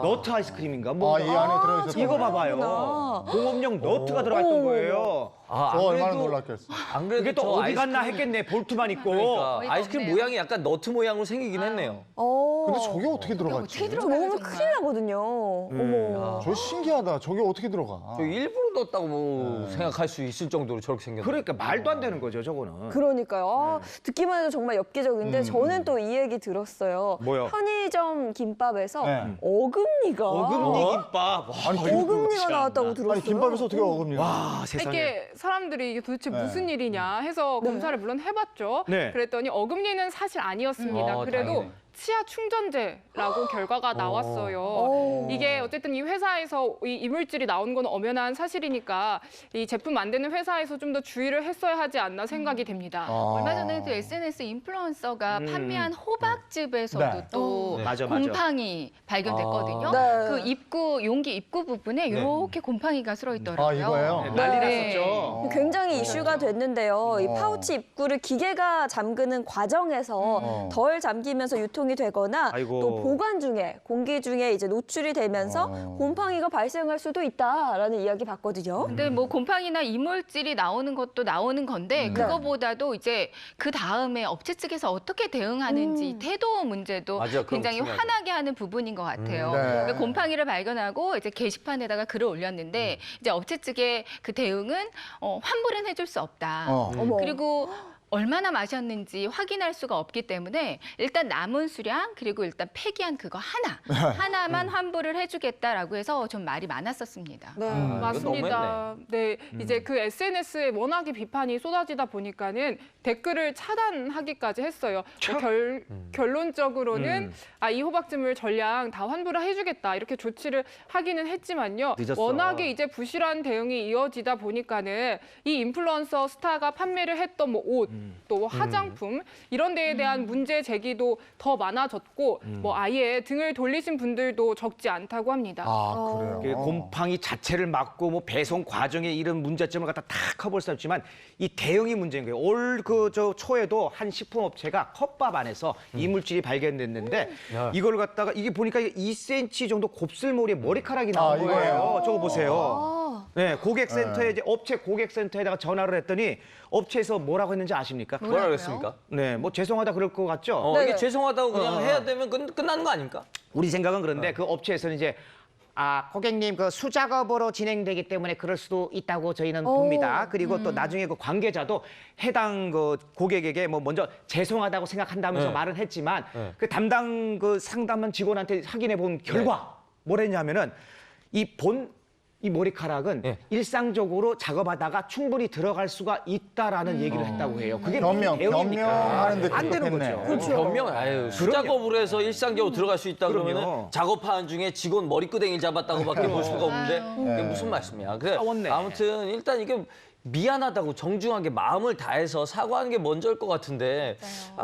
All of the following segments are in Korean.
너트 아이스크림인가? 뭐 이 안에 들어있었던 이거 거예요? 봐봐요. 공업용 너트가 들어가 있던 거예요. 저 얼마나 놀랐겠어. 안 그래도 이게 또 저 어디 갔나 아이스크림- 했겠네. 볼트만 있고. 그러니까 어이가 아이스크림 없네요. 모양이 약간 너트 모양으로 생기긴 했네요. 근데 저게 어떻게 들어갔지? 어떻게 저 먹으면 큰일 나거든요. 어머. 저 신기하다. 저게 어떻게 들어가? 저 일부러 넣었다고 뭐 생각할 수 있을 정도로 저렇게 생겼네. 그러니까 말도 안 되는 거죠, 저거는. 그러니까요. 듣기만 해도 정말 엽기적인데 저는 또 이 얘기 들었어요. 뭐요? 편의점 김밥에서 네. 어금니가 어금니 김밥. 와, 아니, 어금니가 나왔다고 들었어요. 아니 김밥에서 어떻게 어금니가? 와, 세상에. 이게 사람들이 이게 도대체 네. 무슨 일이냐 해서 검사를 물론 해봤죠. 네. 그랬더니 어금니는 사실 아니었습니다. 그래도 다행이네. 치아 충전재라고 결과가 나왔어요. 이게 어쨌든 이 회사에서 이 이물질이 나온 건 엄연한 사실이니까 이 제품 만드는 회사에서 좀 더 주의를 했어야 하지 않나 생각이 됩니다. 얼마 전에 또 SNS 인플루언서가 판매한 호박즙에서도 네. 또 맞아. 곰팡이 발견됐거든요. 네. 그 입구 용기 입구 부분에 이렇게 곰팡이가 쓸어 있더라고요. 이거예요? 네, 난리 네. 났었죠. 굉장히 이슈가 됐는데요. 이 파우치 입구를 기계가 잠그는 과정에서 덜 잠기면서 유통이 되거나 아이고. 또 보관 중에 공기 중에 이제 노출이 되면서 곰팡이가 발생할 수도 있다라는 이야기 봤거든요. 근데 뭐 곰팡이나 이물질이 나오는 것도 나오는 건데 그거보다도 이제 그 다음에 업체 측에서 어떻게 대응하는지 태도 문제도 맞아요. 그건 굉장히 중요하죠. 화나게 하는 부분인 것 같아요. 네. 그러니까 곰팡이를 발견하고 이제 게시판에다가 글을 올렸는데 이제 업체 측의 그 대응은 환불은 해줄 수 없다. 어머. 그리고 얼마나 마셨는지 확인할 수가 없기 때문에 일단 남은 수량 그리고 일단 폐기한 그거 하나만 환불을 해주겠다라고 해서 좀 말이 많았었습니다. 네. 맞습니다. 네, 이제 그 SNS에 워낙에 비판이 쏟아지다 보니까는 댓글을 차단하기까지 했어요. 뭐 결론적으로는 이 호박즙을 전량 다 환불을 해주겠다 이렇게 조치를 하기는 했지만요. 늦었어. 워낙에 이제 부실한 대응이 이어지다 보니까는 이 인플루언서 스타가 판매를 했던 뭐 옷, 또 화장품 이런 데에 대한 문제 제기도 더 많아졌고 뭐 아예 등을 돌리신 분들도 적지 않다고 합니다. 그래요? 그 곰팡이 자체를 막고 뭐 배송 과정에 이런 문제점을 갖다 다 커버할 수 없지만 이 대응이 문제인 거예요. 올 저 초에도 한 식품업체가 컵밥 안에서 이물질이 발견됐는데 이걸 갖다가 이게 보니까 2cm 정도 곱슬머리에 머리카락이 나온 거예요. 이거예요? 저거 보세요. 네, 고객센터에 이제 업체 고객센터에다가 전화를 했더니 업체에서 뭐라고 했는지 아십니까? 뭐라 그랬습니까? 네, 뭐 죄송하다 그럴 것 같죠? 이게 죄송하다고 그냥 해야 되면 끝나는 거 아닙니까? 우리 생각은 그런데 그 업체에서는 이제 고객님 그 수작업으로 진행되기 때문에 그럴 수도 있다고 저희는 봅니다. 그리고 또 나중에 그 관계자도 해당 그 고객에게 뭐 먼저 죄송하다고 생각한다면서 말은 했지만 그 담당 그 상담한 직원한테 확인해 본 결과 뭐랬냐면은 이 머리카락은 일상적으로 작업하다가 충분히 들어갈 수가 있다라는 얘기를 했다고 해요. 그게 무슨 대응입니까? 변명하는데 안 되는 급급했네. 거죠. 변명, 수작업으로 해서 일상적으로 들어갈 수 있다 그럼요. 그러면 작업하는 중에 직원 머리끄댕이를 잡았다고밖에 볼 수가 없는데 이게 무슨 말씀이야. 그래, 싸웠네. 아무튼 일단 이게 미안하다고 정중하게 마음을 다해서 사과하는 게 먼저일 것 같은데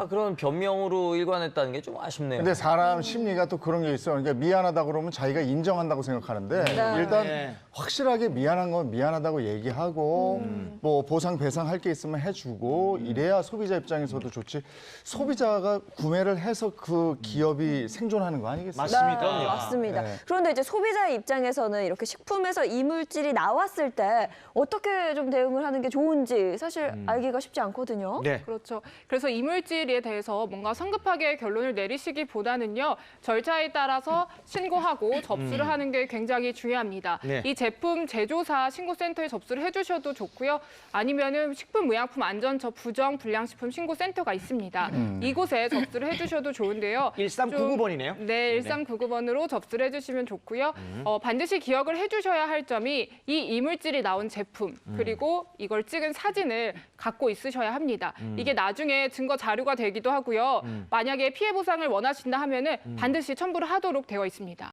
그런 변명으로 일관했다는 게 좀 아쉽네요. 근데 사람 심리가 또 그런 게 있어. 그러니까 미안하다 그러면 자기가 인정한다고 생각하는데 일단 확실하게 미안한 건 미안하다고 얘기하고 뭐 보상 배상할 게 있으면 해주고 이래야 소비자 입장에서도 좋지. 소비자가 구매를 해서 그 기업이 생존하는 거 아니겠어요? 맞습니다. 네, 맞습니다. 네. 그런데 이제 소비자의 입장에서는 이렇게 식품에서 이물질이 나왔을 때 어떻게 좀 대응을 하는 게 좋은지 사실 알기가 쉽지 않거든요. 네. 그렇죠. 그래서 이물질에 대해서 뭔가 성급하게 결론을 내리시기보다는요. 절차에 따라서 신고하고 접수를 하는 게 굉장히 중요합니다. 네. 이 제품 제조사 신고센터에 접수를 해주셔도 좋고요. 아니면은 식품의약품안전처 부정불량식품 신고센터가 있습니다. 이곳에 접수를 해주셔도 좋은데요. 1399번이네요. 네, 1399번으로 접수를 해주시면 좋고요. 반드시 기억을 해주셔야 할 점이 이 이물질이 나온 제품 그리고 이걸 찍은 사진을 갖고 있으셔야 합니다. 이게 나중에 증거 자료가 되기도 하고요. 만약에 피해 보상을 원하신다 하면은 반드시 첨부를 하도록 되어 있습니다.